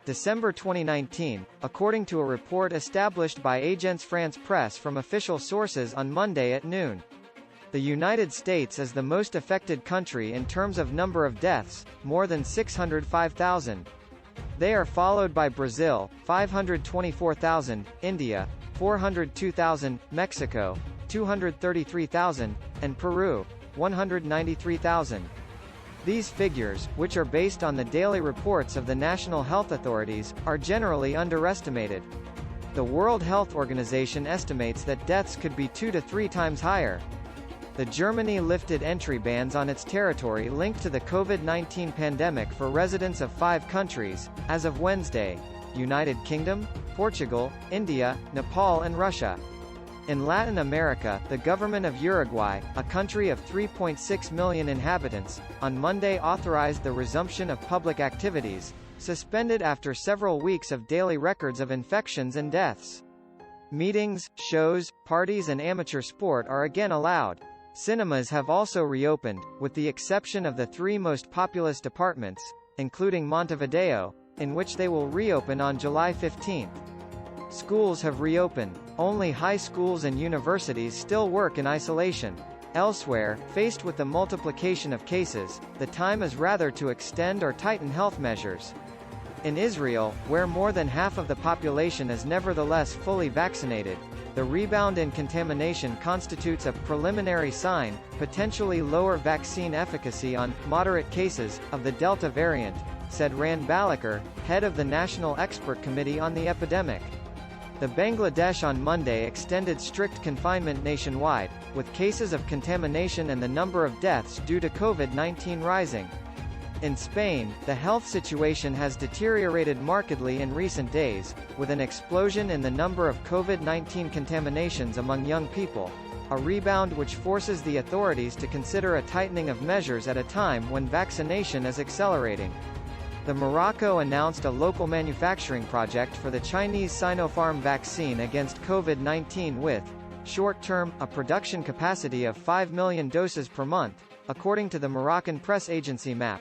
December 2019, according to a report established by Agence France-Presse from official sources on Monday at noon. The United States is the most affected country in terms of number of deaths, more than 605,000. They are followed by Brazil, 524,000, India, 402,000, Mexico, 233,000, and Peru, 193,000. These figures, which are based on the daily reports of the national health authorities, are generally underestimated. The World Health Organization estimates that deaths could be 2 to 3 times higher. Germany lifted entry bans on its territory linked to the COVID-19 pandemic for residents of 5 countries, as of Wednesday: United Kingdom, Portugal, India, Nepal and Russia. In Latin America, the government of Uruguay, a country of 3.6 million inhabitants, on Monday authorized the resumption of public activities, suspended after several weeks of daily records of infections and deaths. Meetings, shows, parties and amateur sport are again allowed. Cinemas have also reopened, with the exception of the 3 most populous departments, including Montevideo, in which they will reopen on July 15. Schools have reopened. Only high schools and universities still work in isolation. Elsewhere, faced with the multiplication of cases, the time is rather to extend or tighten health measures. In Israel, where more than half of the population is nevertheless fully vaccinated, the rebound in contamination constitutes a preliminary sign, potentially lower vaccine efficacy on moderate cases of the Delta variant, said Rand Balaker, head of the National Expert Committee on the epidemic. Bangladesh on Monday extended strict confinement nationwide, with cases of contamination and the number of deaths due to COVID-19 rising. In Spain, the health situation has deteriorated markedly in recent days, with an explosion in the number of COVID-19 contaminations among young people, a rebound which forces the authorities to consider a tightening of measures at a time when vaccination is accelerating. Morocco announced a local manufacturing project for the Chinese Sinopharm vaccine against COVID-19 with, short-term, a production capacity of 5 million doses per month, according to the Moroccan press agency MAP.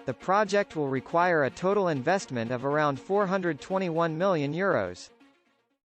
The project will require a total investment of around €421 million.